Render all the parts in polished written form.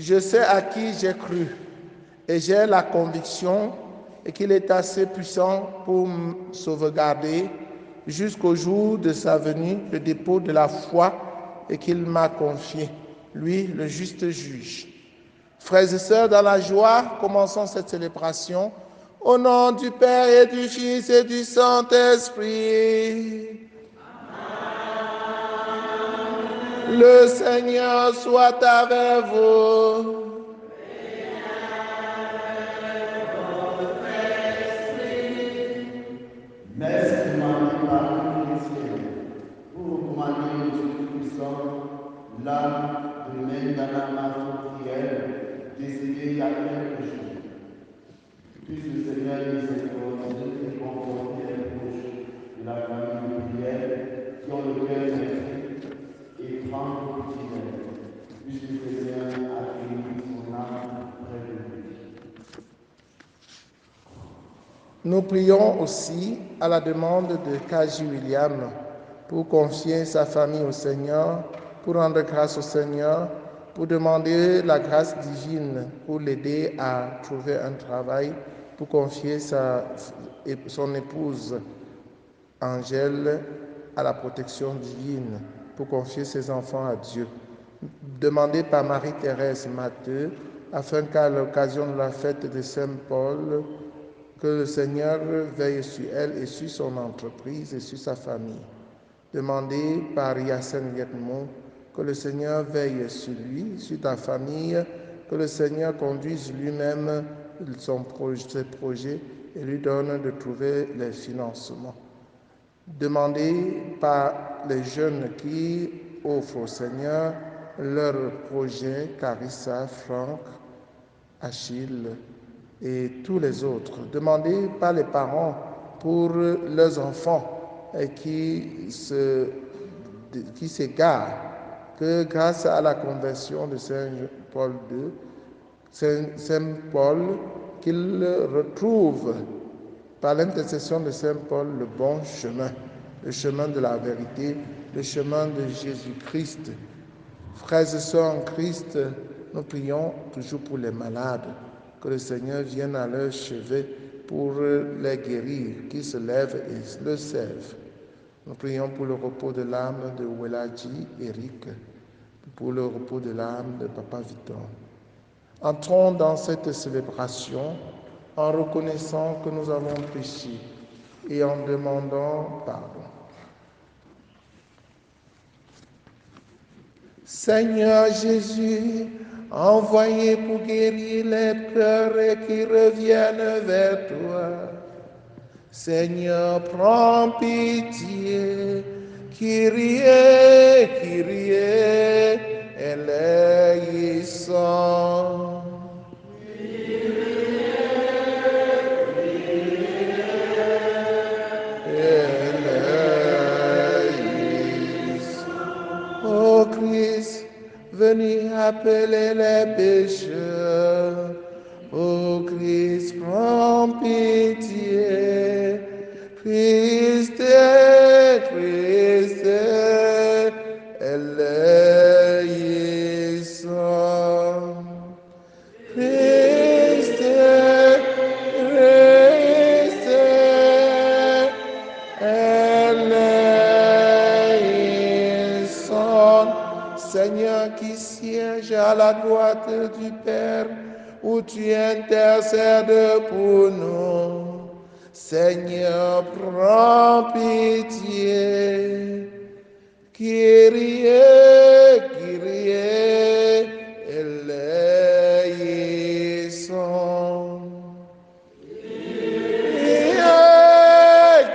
Je sais à qui j'ai cru et j'ai la conviction qu'il est assez puissant pour me sauvegarder jusqu'au jour de sa venue, le dépôt de la foi et qu'il m'a confié, lui, le juste juge. Frères et sœurs, dans la joie, commençons cette célébration au nom du Père et du Fils et du Saint-Esprit. Le Seigneur soit avec vous. Merci Marie par chrétienne, pour recommander le Dieu Tout-Puissant, l'âme de même dans la marche prière, décédée il y a quelques jours. Puisse le Seigneur miséricordieux et conforter les proches de la famille de prière qui ont le cœur meurtri et prendre pitié d'elle. Puisse le Seigneur accueillir son âme près de lui. Nous prions aussi à la demande de Kaji William pour confier sa famille au Seigneur, pour rendre grâce au Seigneur, pour demander la grâce divine, pour l'aider à trouver un travail, pour confier son épouse Angèle à la protection divine, pour confier ses enfants à Dieu. Demandé par Marie-Thérèse Matteux, afin qu'à l'occasion de la fête de Saint-Paul, que le Seigneur veille sur elle et sur son entreprise et sur sa famille. Demandé par Yassine Yetmou, que le Seigneur veille sur lui, sur ta famille, que le Seigneur conduise lui-même ses projets et lui donne de trouver les financements. Demandé par les jeunes qui offrent au Seigneur leurs projets, Carissa, Franck, Achille et tous les autres. Demandé par les parents pour leurs enfants qui s'égarent, que grâce à la conversion de Saint Paul II, Saint Paul, qu'ils retrouvent par l'intercession de Saint Paul le bon chemin, le chemin de la vérité, le chemin de Jésus-Christ. Frères et sœurs en Christ, nous prions toujours pour les malades, que le Seigneur vienne à leur chevet pour les guérir, qu'ils se lèvent et le servent. Nous prions pour le repos de l'âme de Weladji Eric, pour le repos de l'âme de Papa Victor. Entrons dans cette célébration en reconnaissant que nous avons péché et en demandant pardon. Seigneur Jésus, envoyé pour guérir les pleurs qui reviennent vers toi. Seigneur, prends pitié, Kyrie, Kyrie, eleison. Ô Christ, venez appeler les pécheurs. Ô Christ, prends pitié. Christ, Christ, eleison. Christ, Christ, eleison. Seigneur qui siège à la droite du Père, où tu intercèdes pour nous. Seigneur, prends pitié. Kyrie, Kyrie, eleison. Kyrie,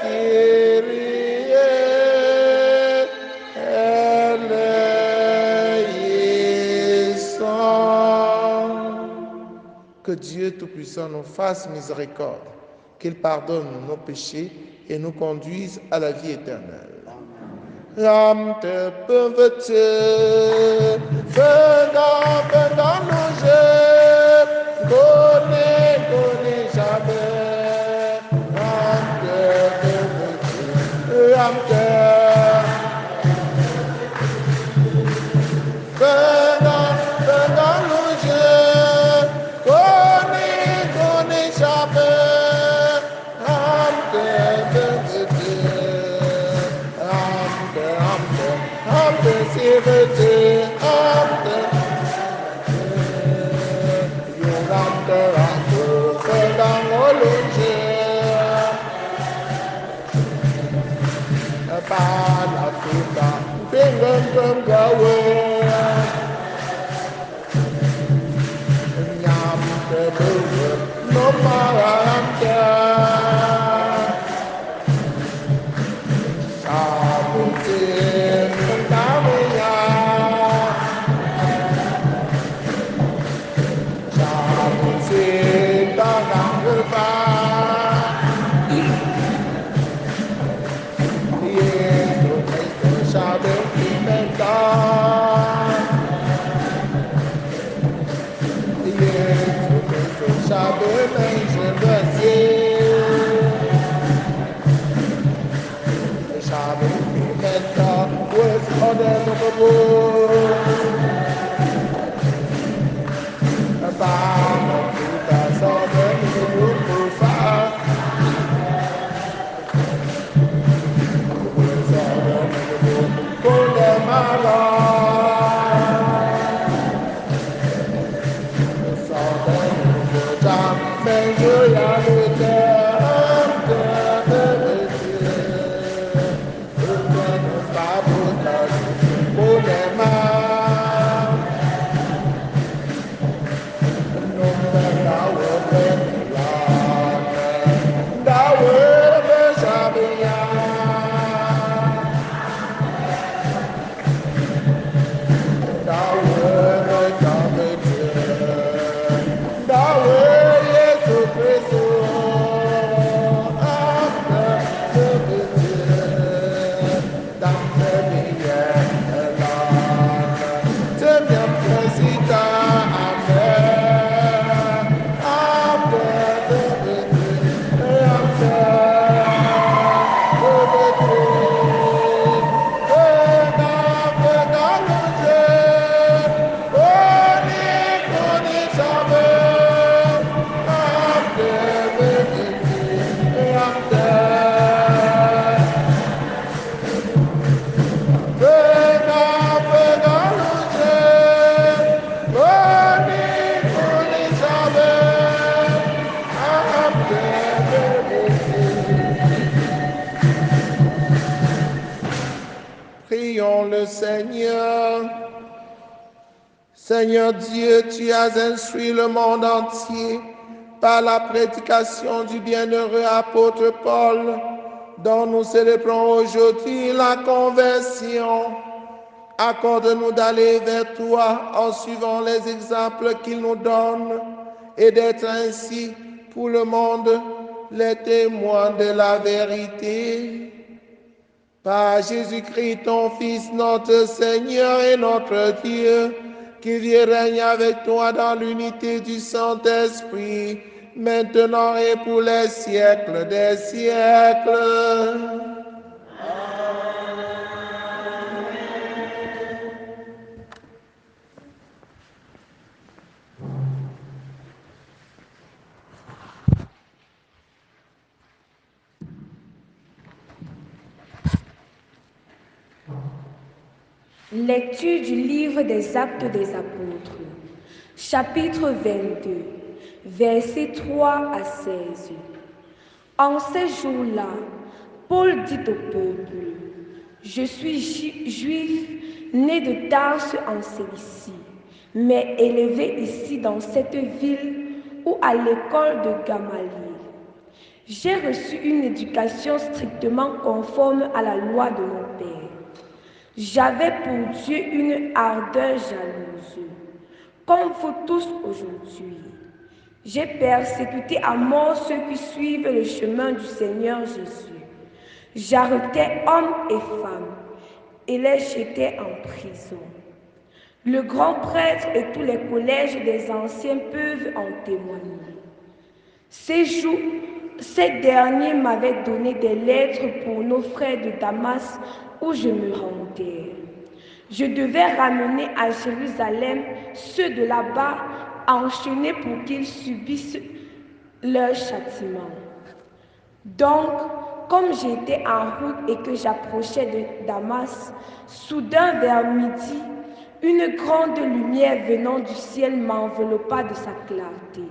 Kyrie, eleison. Que Dieu Tout-Puissant nous fasse miséricorde, qu'il pardonne nos péchés et nous conduise à la vie éternelle. L'âme de pauvreté, venant nos jeux, connais jamais. L'âme de pauvreté, l'âme de venant nos jeux. Prions le Seigneur. Seigneur Dieu, tu as instruit le monde entier par la prédication du bienheureux apôtre Paul, dont nous célébrons aujourd'hui la conversion. Accorde-nous d'aller vers toi en suivant les exemples qu'il nous donne et d'être ainsi pour le monde les témoins de la vérité. Par Jésus-Christ, ton Fils, notre Seigneur et notre Dieu, qui vit et règne avec toi dans l'unité du Saint-Esprit, maintenant et pour les siècles des siècles. Lecture du livre des Actes des Apôtres, chapitre 22, versets 3 à 16. En ces jours-là, Paul dit au peuple: « Je suis juif, né de Tarse en Cilicie, mais élevé ici dans cette ville ou à l'école de Gamaliel. J'ai reçu une éducation strictement conforme à la loi de mon père. J'avais pour Dieu une ardeur jalouse, comme vous tous aujourd'hui. J'ai persécuté à mort ceux qui suivent le chemin du Seigneur Jésus. J'arrêtais hommes et femmes et les jetais en prison. Le grand prêtre et tous les collèges des anciens peuvent en témoigner. Ces derniers m'avaient donné des lettres pour nos frères de Damas où je me rendais. Je devais ramener à Jérusalem ceux de là-bas enchaînés pour qu'ils subissent leur châtiment. Donc, comme j'étais en route et que j'approchais de Damas, soudain vers midi, une grande lumière venant du ciel m'enveloppa de sa clarté.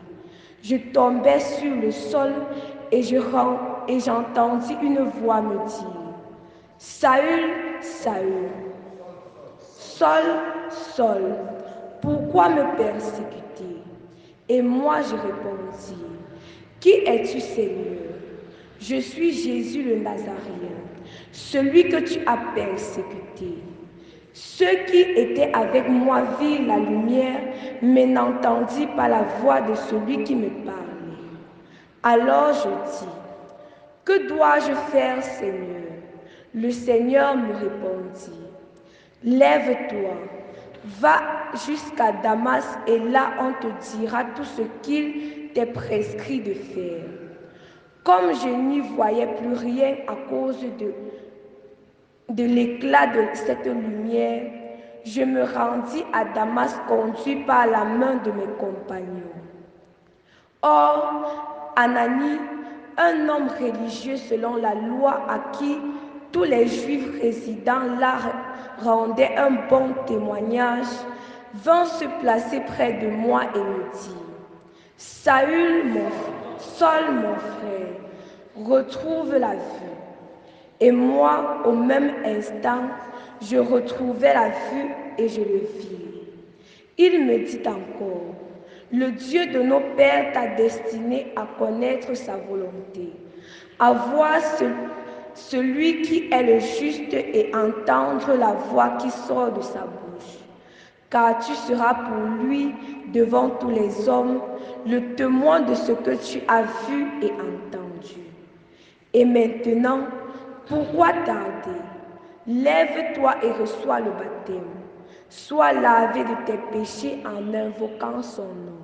Je tombai sur le sol et j'entendis une voix me dire, « Saül, Saül, Saul, Saul, pourquoi me persécuter ?» Et moi je répondis, « Qui es-tu, Seigneur ? » « Je suis Jésus le Nazaréen, celui que tu as persécuté. » Ceux qui étaient avec moi virent la lumière, mais n'entendirent pas la voix de celui qui me parlait. Alors je dis, « Que dois-je faire, Seigneur ?» Le Seigneur me répondit, « Lève-toi, va jusqu'à Damas et là on te dira tout ce qu'il t'est prescrit de faire. » Comme je n'y voyais plus rien à cause de l'éclat de cette lumière, je me rendis à Damas conduit par la main de mes compagnons. Or, Anani, un homme religieux selon la loi à qui tous les Juifs résidant là rendaient un bon témoignage, vint se placer près de moi et me dit, « Saül, Saul, mon frère, retrouve la vue. » Et moi, au même instant, je retrouvai la vue et je le vis. Il me dit encore, « Le Dieu de nos pères t'a destiné à connaître sa volonté, à voir celui qui est le juste et entendre la voix qui sort de sa bouche. Car tu seras pour lui, devant tous les hommes, le témoin de ce que tu as vu et entendu. Et maintenant, pourquoi tarder? Lève-toi et reçois le baptême. Sois lavé de tes péchés en invoquant son nom. »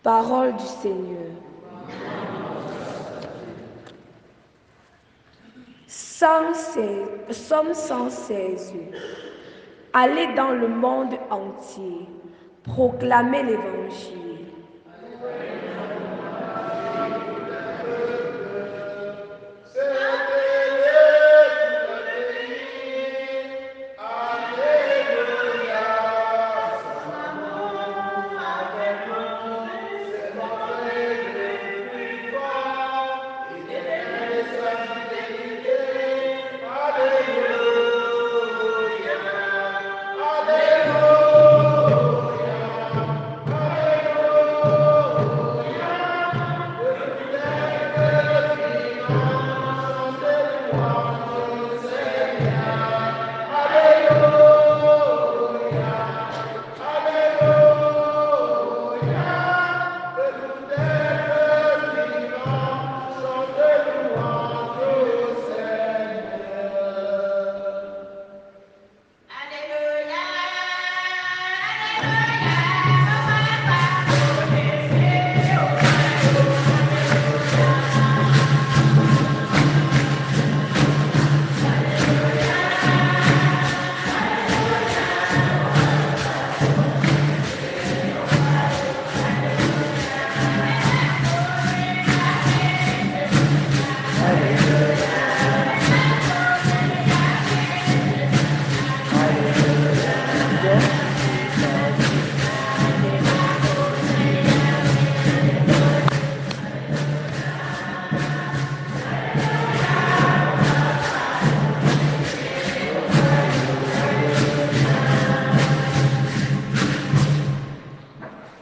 Parole du Seigneur. Psaume 116. Allez dans le monde entier, proclamez l'Évangile.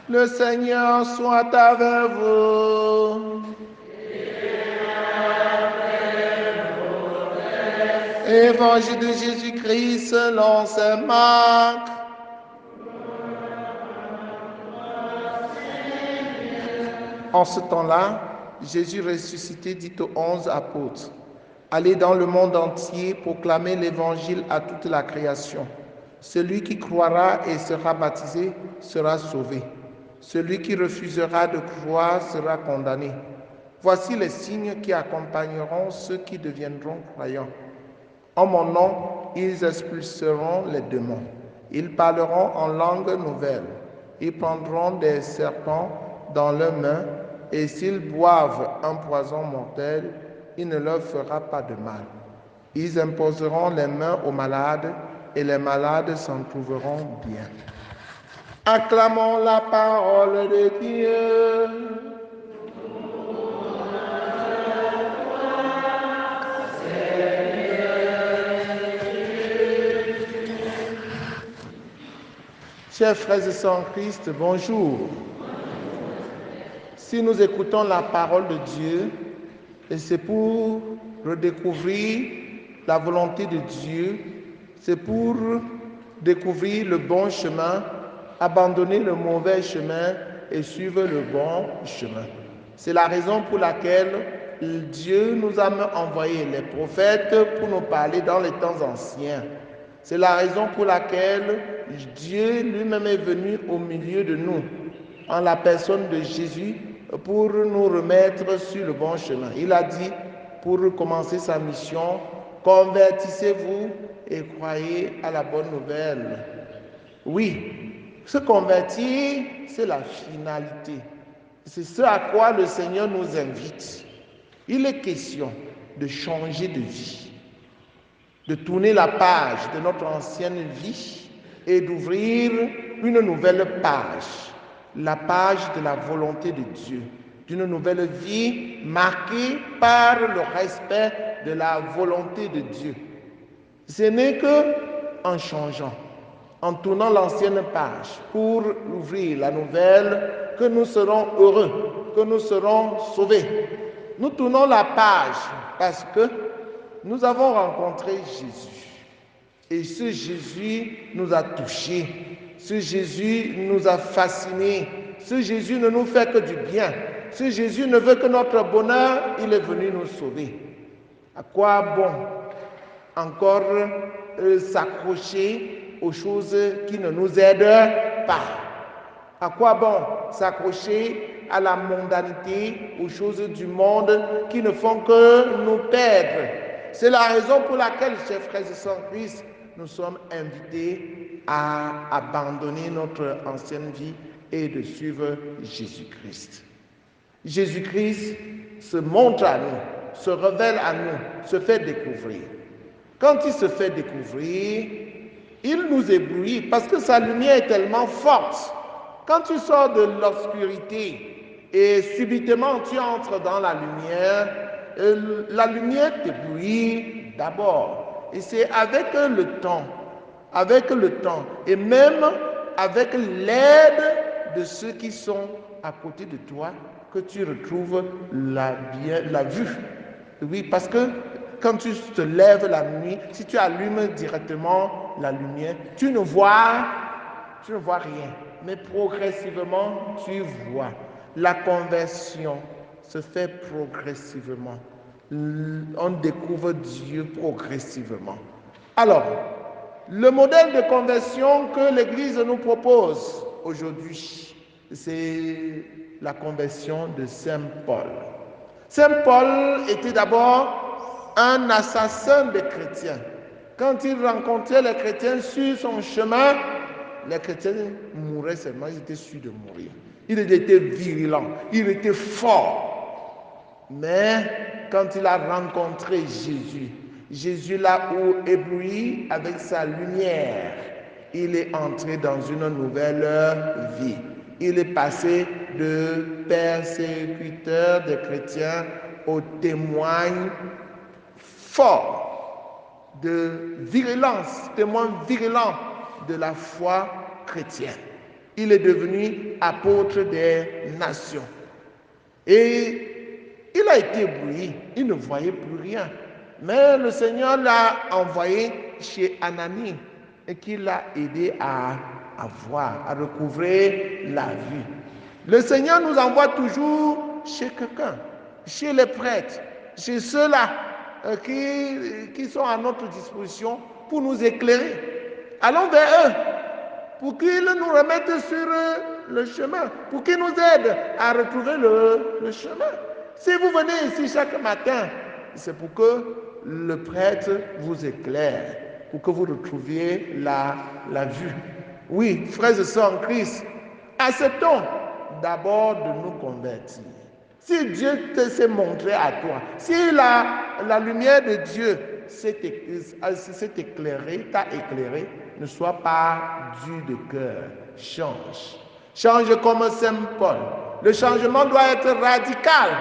Le Seigneur soit avec vous. Évangile de Jésus-Christ selon saint Marc. En ce temps-là, Jésus ressuscité dit aux 11 apôtres, « Allez dans le monde entier proclamer l'Évangile à toute la création. Celui qui croira et sera baptisé sera sauvé. Celui qui refusera de croire sera condamné. Voici les signes qui accompagneront ceux qui deviendront croyants. En mon nom, ils expulseront les démons. Ils parleront en langue nouvelle. Ils prendront des serpents dans leurs mains et s'ils boivent un poison mortel, il ne leur fera pas de mal. Ils imposeront les mains aux malades et les malades s'en trouveront bien. Acclamons la parole de Dieu. Chers frères et sœurs en Christ, bonjour. Si nous écoutons la parole de Dieu, et c'est pour redécouvrir la volonté de Dieu, c'est pour découvrir le bon chemin, abandonner le mauvais chemin et suivre le bon chemin. C'est la raison pour laquelle Dieu nous a envoyé les prophètes pour nous parler dans les temps anciens. C'est la raison pour laquelle Dieu lui-même est venu au milieu de nous, en la personne de Jésus, pour nous remettre sur le bon chemin. Il a dit, pour commencer sa mission, convertissez-vous et croyez à la bonne nouvelle. Oui, se convertir, c'est la finalité. C'est ce à quoi le Seigneur nous invite. Il est question de changer de vie, de tourner la page de notre ancienne vie et d'ouvrir une nouvelle page, la page de la volonté de Dieu, d'une nouvelle vie marquée par le respect de la volonté de Dieu. Ce n'est qu'en changeant, en tournant l'ancienne page pour ouvrir la nouvelle, que nous serons heureux, que nous serons sauvés. Nous tournons la page parce que nous avons rencontré Jésus. Et ce Jésus nous a touchés. Ce Jésus nous a fascinés. Ce Jésus ne nous fait que du bien. Ce Jésus ne veut que notre bonheur. Il est venu nous sauver. À quoi bon encore s'accrocher aux choses qui ne nous aident pas? À quoi bon s'accrocher à la mondanité, aux choses du monde qui ne font que nous perdre? C'est la raison pour laquelle, chers frères et sœurs en Christ, nous sommes invités à abandonner notre ancienne vie et de suivre Jésus-Christ. Jésus-Christ se montre à nous, se révèle à nous, se fait découvrir. Quand il se fait découvrir, il nous éblouit parce que sa lumière est tellement forte. Quand tu sors de l'obscurité et subitement tu entres dans la lumière t'éblouit d'abord. Et c'est avec le temps, et même avec l'aide de ceux qui sont à côté de toi, que tu retrouves la vue. Oui, parce que quand tu te lèves la nuit, si tu allumes directement la lumière, tu ne vois rien. Mais progressivement, tu vois. La conversion se fait progressivement. On découvre Dieu progressivement. Alors, le modèle de conversion que l'Église nous propose aujourd'hui, c'est la conversion de Saint Paul. Saint Paul était d'abord un assassin des chrétiens. Quand il rencontrait les chrétiens sur son chemin, les chrétiens mouraient seulement, ils étaient sûrs de mourir. Il était virulent, il était fort. Mais quand il a rencontré Jésus, Jésus l'a ébloui avec sa lumière. Il est entré dans une nouvelle vie. Il est passé de persécuteur des chrétiens au témoin fort de virulence, témoin virulent de la foi chrétienne. Il est devenu apôtre des nations. Et il a été ébloui, il ne voyait plus rien. Mais le Seigneur l'a envoyé chez Ananie et qui l'a aidé à voir, à recouvrer la vue. Le Seigneur nous envoie toujours chez quelqu'un, chez les prêtres, chez ceux-là qui sont à notre disposition pour nous éclairer. Allons vers eux pour qu'ils nous remettent sur le chemin, pour qu'ils nous aident à retrouver le chemin. Si vous venez ici chaque matin, c'est pour que le prêtre vous éclaire, pour que vous retrouviez la vue. Oui, frères et sœurs en Christ, acceptons d'abord de nous convertir. Si Dieu s'est montré à toi, si la lumière de Dieu s'est éclairée, t'a éclairé, ne sois pas dur de cœur. Change. Change comme Saint Paul. Le changement doit être radical.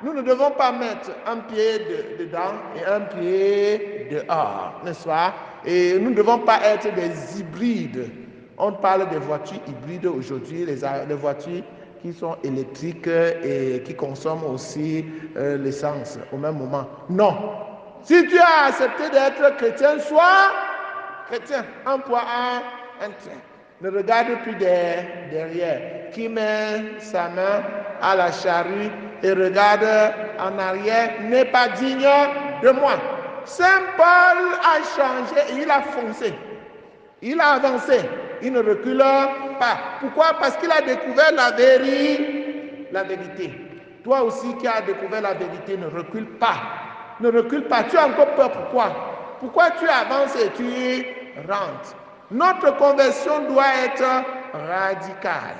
Nous ne devons pas mettre un pied dedans et un pied dehors, n'est-ce pas? Et nous ne devons pas être des hybrides. On parle des voitures hybrides aujourd'hui, les voitures qui sont électriques et qui consomment aussi l'essence au même moment. Non. Si tu as accepté d'être chrétien, sois chrétien. Un poids, un train. Ne regarde plus derrière. Qui met sa main à la charrue et regarde en arrière n'est pas digne de moi. Saint Paul a changé et il a foncé. Il a avancé. Il ne recule pas. Pourquoi? Parce qu'il a découvert la vérité. Toi aussi qui as découvert la vérité, ne recule pas. Ne recule pas. Tu as encore peur. Pourquoi? Pourquoi tu avances et tu rentres? Notre conversion doit être radicale.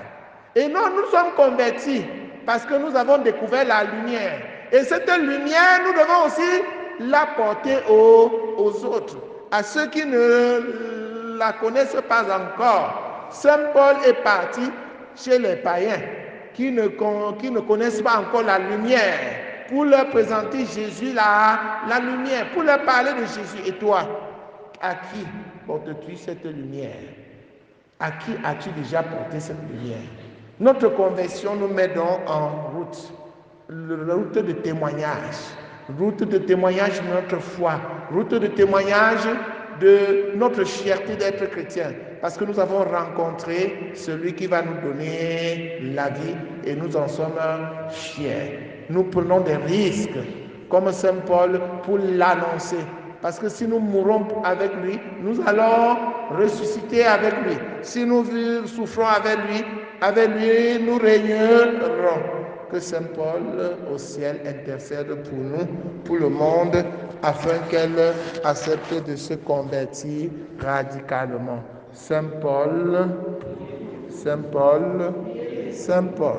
Et nous sommes convertis parce que nous avons découvert la lumière. Et cette lumière, nous devons aussi la porter aux autres, à ceux qui ne la connaissent pas encore. Saint Paul est parti chez les païens qui ne connaissent pas encore la lumière pour leur présenter Jésus, la lumière, pour leur parler de Jésus. Et toi, à qui portes-tu cette lumière? À qui as-tu déjà porté cette lumière? Notre conversion nous met donc en route de témoignage, route de témoignage de notre foi, route de témoignage de notre fierté d'être chrétien, parce que nous avons rencontré celui qui va nous donner la vie et nous en sommes fiers. Nous prenons des risques, comme Saint Paul, pour l'annoncer. Parce que si nous mourons avec lui, nous allons ressusciter avec lui. Si nous souffrons avec lui, nous régnerons. Que Saint Paul au ciel intercède pour nous, pour le monde, afin qu'elle accepte de se convertir radicalement. Saint Paul, Saint Paul, Saint Paul.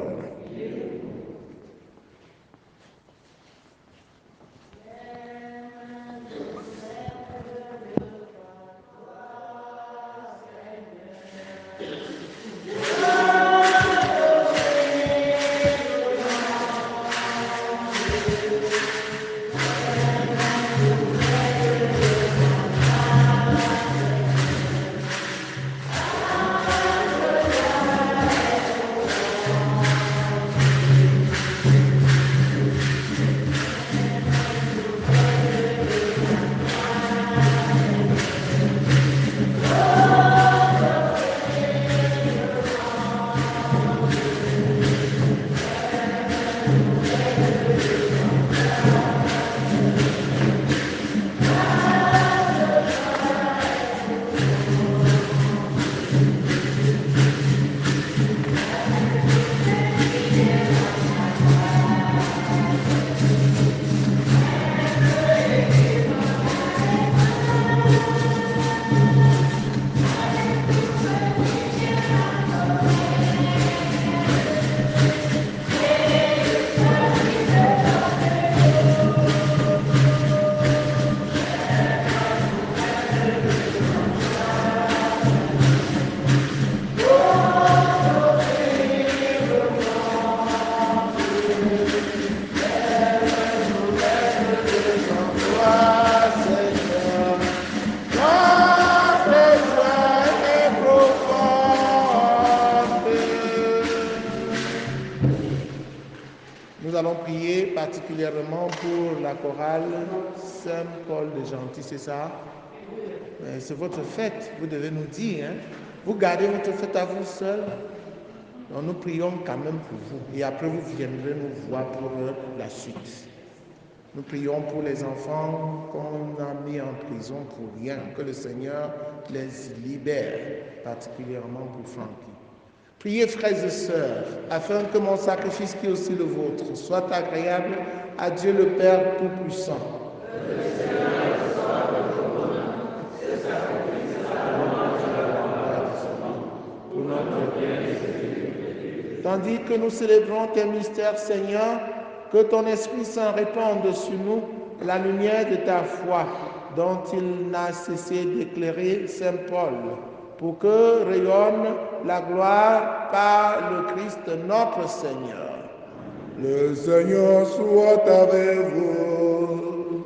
Nous allons prier particulièrement pour la chorale Saint-Paul de Gentil, c'est ça? C'est votre fête, vous devez nous dire. Hein? Vous gardez votre fête à vous seul. Donc nous prions quand même pour vous. Et après, vous viendrez nous voir pour la suite. Nous prions pour les enfants qu'on a mis en prison pour rien. Que le Seigneur les libère, particulièrement pour Francky. Priez, frères et sœurs, afin que mon sacrifice, qui est aussi le vôtre, soit agréable à Dieu le Père Tout-Puissant. Pour notre bien Tandis que nous célébrons tes mystères, Seigneur, que ton Esprit Saint répande sur nous la lumière de ta foi, dont il n'a cessé d'éclairer Saint Paul, pour que rayonne la gloire par le Christ notre Seigneur. Le Seigneur soit avec vous.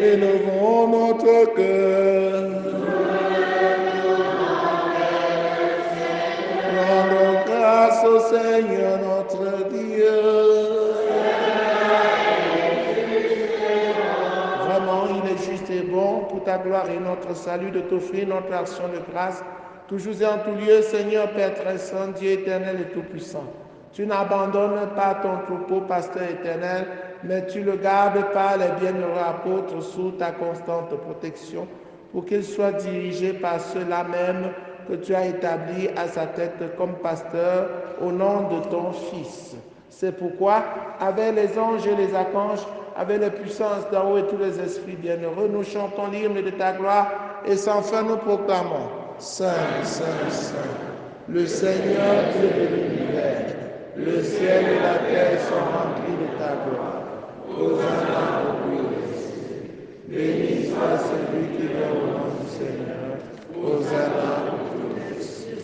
Élevons notre cœur. Rendons grâce au Seigneur notre Dieu. Vraiment, il est juste et bon pour ta gloire et notre salut de t'offrir notre action de grâce, toujours et en tout lieu, Seigneur Père très saint, Dieu éternel et tout-puissant. Tu n'abandonnes pas ton troupeau, pasteur éternel, mais tu le gardes par les bienheureux apôtres sous ta constante protection, pour qu'il soit dirigé par ceux-là même que tu as établis à sa tête comme pasteur au nom de ton Fils. C'est pourquoi, avec les anges et les archanges, avec les puissances d'en haut et tous les esprits bienheureux, nous chantons l'hymne de ta gloire et sans fin nous proclamons: Saint, Saint, Saint, le Seigneur Dieu de l'univers, le ciel et la terre sont remplis de ta gloire. Hosanna au plus haut des cieux. Béni soit celui qui vient au nom du Seigneur. Hosanna au plus haut des cieux.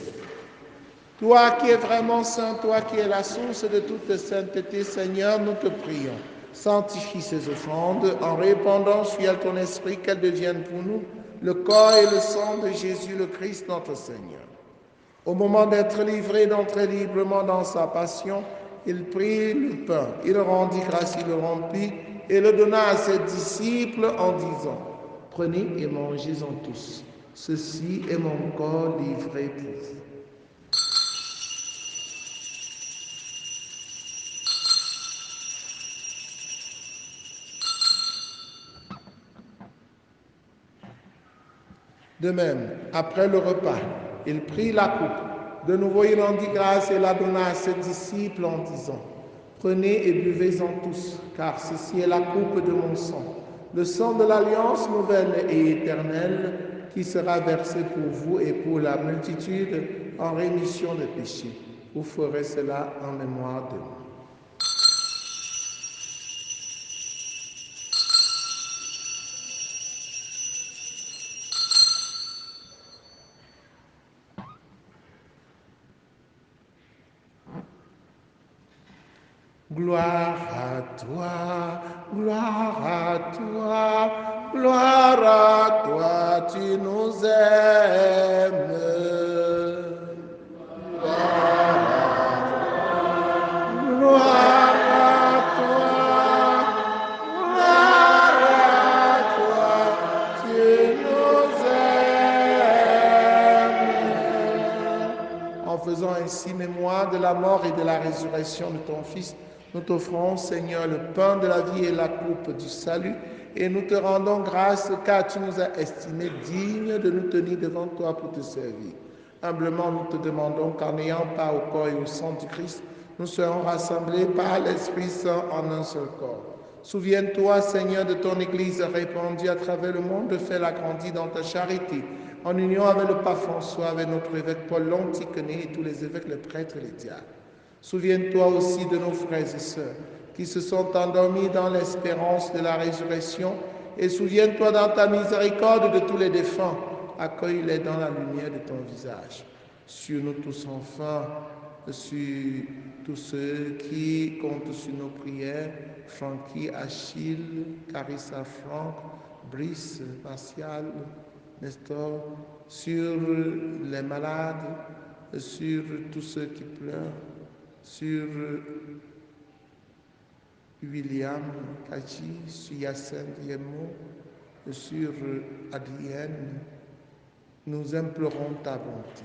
Toi qui es vraiment saint, toi qui es la source de toute sainteté, Seigneur, nous te prions. Sanctifie ces offrandes en répandant sur elles ton esprit, qu'elles deviennent pour nous le corps et le sang de Jésus le Christ notre Seigneur. Au moment d'être livré, d'entrer librement dans sa passion, il prit le pain, il rendit grâce, il le rompit et le donna à ses disciples en disant: Prenez et mangez-en tous. Ceci est mon corps livré pour vous. De même, après le repas, il prit la coupe. De nouveau, il rendit grâce et la donna à ses disciples en disant: Prenez et buvez-en tous, car ceci est la coupe de mon sang, le sang de l'alliance nouvelle et éternelle, qui sera versé pour vous et pour la multitude en rémission des péchés. Vous ferez cela en mémoire de moi. Gloire à toi, gloire à toi, gloire à toi, tu nous aimes. Gloire à toi, gloire à toi, tu nous aimes. En faisant ainsi mémoire de la mort et de la résurrection de ton Fils, nous t'offrons, Seigneur, le pain de la vie et la coupe du salut, et nous te rendons grâce car tu nous as estimés dignes de nous tenir devant toi pour te servir. Humblement, nous te demandons qu'en ayant part au corps et au sang du Christ, nous serons rassemblés par l'Esprit Saint en un seul corps. Souviens-toi, Seigneur, de ton Église répandue à travers le monde, fais-la grandir dans ta charité, en union avec le pape François, avec notre évêque Paul Lontiquené et tous les évêques, les prêtres et les diacres. Souviens-toi aussi de nos frères et sœurs qui se sont endormis dans l'espérance de la résurrection, et souviens-toi dans ta miséricorde de tous les défunts. Accueille-les dans la lumière de ton visage. Sur nous tous enfin, sur tous ceux qui comptent sur nos prières, Francky, Achille, Carissa, Franck, Brice, Martial, Nestor, sur les malades, sur tous ceux qui pleurent, sur William, Kaji, sur Yacine Diemo, sur Adrienne, nous implorons ta bonté.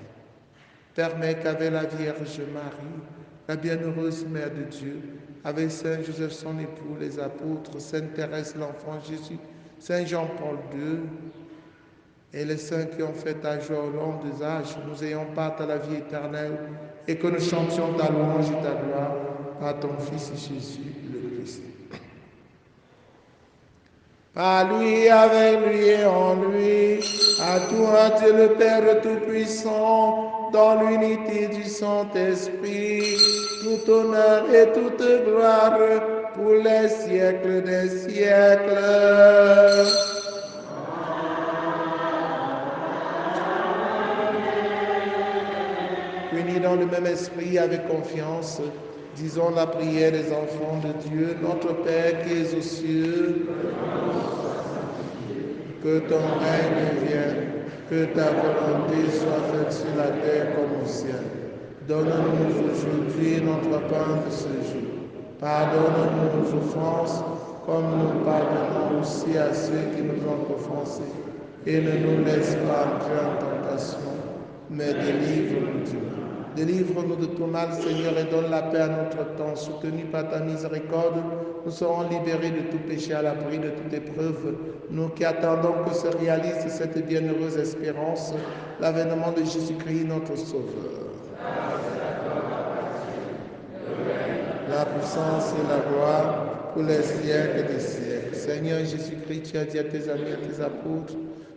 Permets qu'avec la Vierge Marie, la bienheureuse Mère de Dieu, avec Saint Joseph son époux, les apôtres, Sainte Thérèse l'enfant Jésus, Saint Jean-Paul II et les saints qui ont fait ta joie au long des âges, nous ayons part à la vie éternelle et que nous chantions ta louange et ta gloire par ton Fils Jésus le Christ. Par lui, avec lui et en lui, à toi Dieu le Père Tout-Puissant, dans l'unité du Saint-Esprit, tout honneur et toute gloire pour les siècles des siècles. Unis dans le même esprit avec confiance, disons la prière des enfants de Dieu, notre Père qui es aux cieux, que ton règne vienne, que ta volonté soit faite sur la terre comme au ciel. Donne-nous aujourd'hui notre pain de ce jour. Pardonne-nous nos offenses, comme nous pardonnons aussi à ceux qui nous ont offensés. Et ne nous laisse pas entrer en tentation, mais délivre-nous du mal. Délivre-nous de tout mal, Seigneur, et donne la paix à notre temps. Soutenus par ta miséricorde, nous serons libérés de tout péché à l'abri de toute épreuve. Nous qui attendons que se réalise cette bienheureuse espérance, l'avènement de Jésus-Christ, notre Sauveur. La puissance et la gloire pour les siècles des siècles. Seigneur Jésus-Christ, tu as dit à tes amis, à tes apôtres,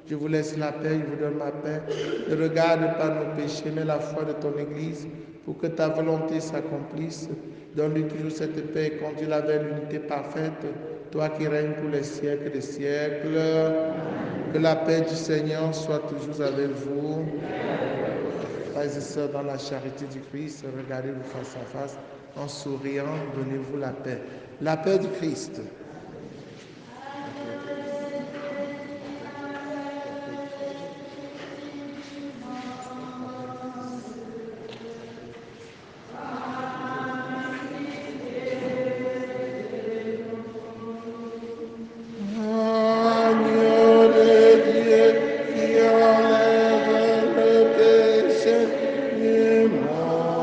je vous laisse la paix, je vous donne ma paix. Ne regarde pas nos péchés, mais la foi de ton Église, pour que ta volonté s'accomplisse. Donne-lui toujours cette paix et conduis-la vers l'unité parfaite, toi qui règnes pour les siècles des siècles. Que la paix du Seigneur soit toujours avec vous. Frères et sœurs, dans la charité du Christ, regardez-vous face à face. En souriant, donnez-vous la paix. La paix du Christ. Agneau de Dieu qui enlève le péché du monde.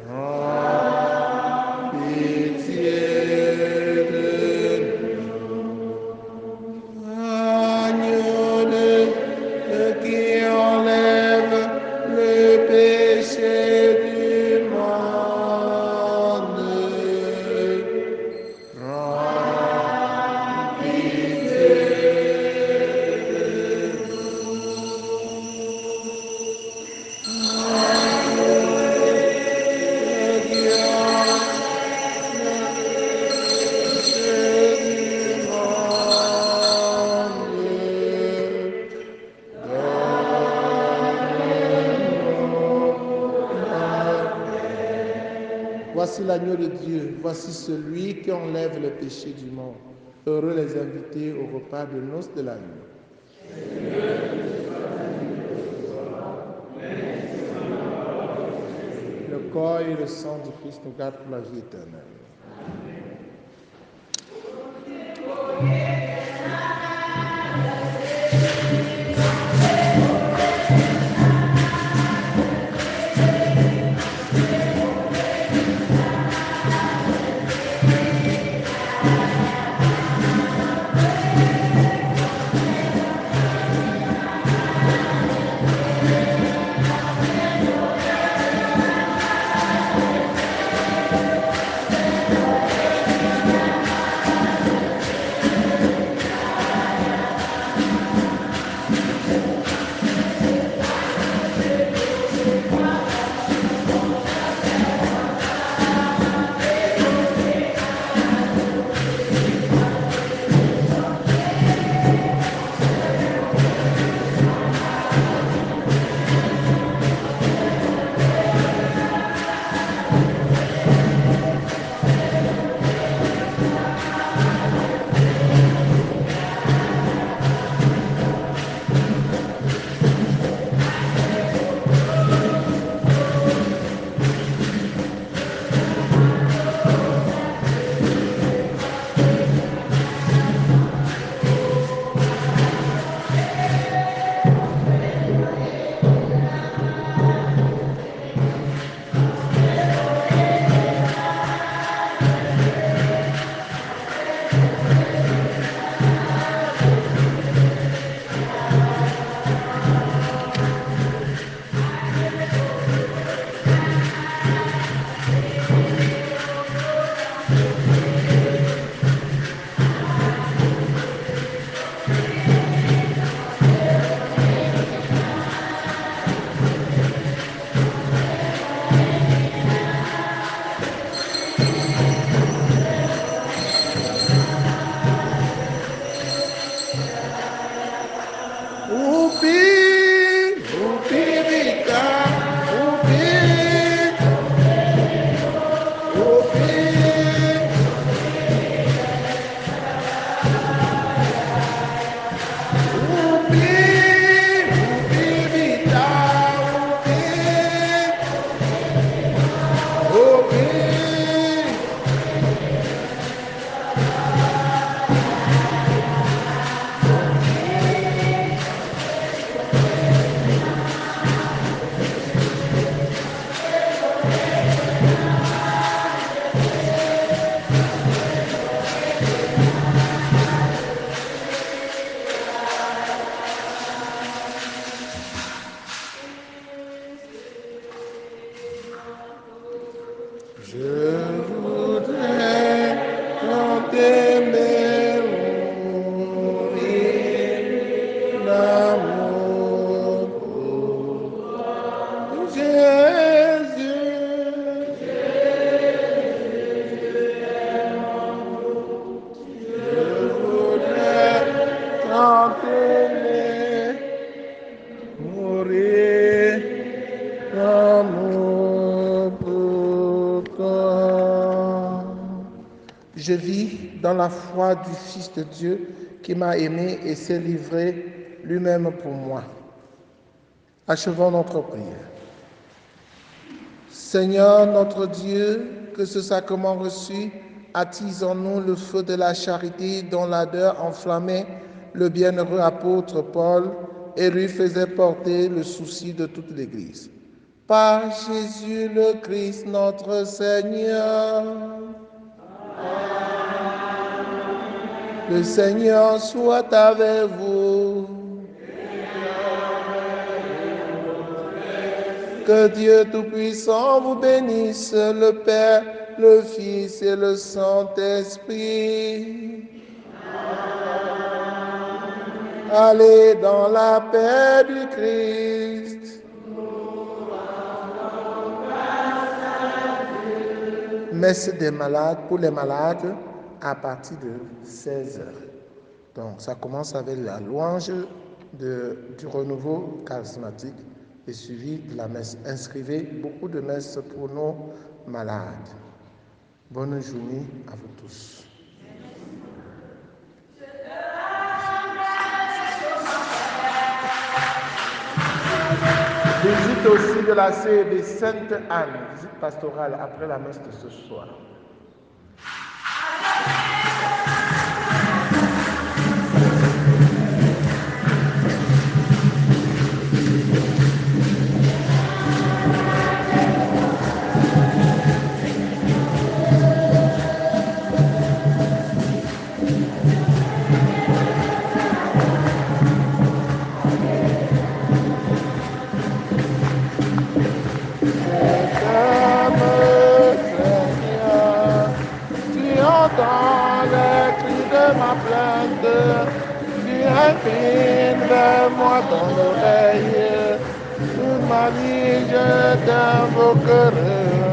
Prends pitié de nous. Agneau de Dieu qui enlève le péché du monde. Prends pitié de Voici l'agneau de Dieu, voici celui qui enlève le péché du monde. Heureux les invités au repas de noces de l'agneau. Le corps et le sang du Christ nous gardent pour la vie éternelle. t'aimer, mourir d'amour pour Jésus. Je voudrais tant t'aimer, mourir d'amour pour toi. Je vis dans la foi du Fils de Dieu qui m'a aimé et s'est livré lui-même pour moi. Achevons notre prière. Seigneur notre Dieu, que ce sacrement reçu attise en nous le feu de la charité dont l'ardeur enflammait le bienheureux apôtre Paul et lui faisait porter le souci de toute l'Église. Par Jésus le Christ notre Seigneur. Le Seigneur soit avec vous. Que Dieu Tout-Puissant vous bénisse, le Père, le Fils et le Saint-Esprit. Allez dans la paix du Christ. Messe des malades, pour les malades, à partir de 16h. Donc, ça commence avec la louange du renouveau charismatique et suivi de la messe. Inscrivez beaucoup de messes pour nos malades. Bonne journée à vous tous. Visite aussi de la CEB Sainte-Anne, visite pastorale après la messe de ce soir. Dans les cris de ma plainte, tu inclines vers moi ton oreille. Toute ma vie je t'invoquerai.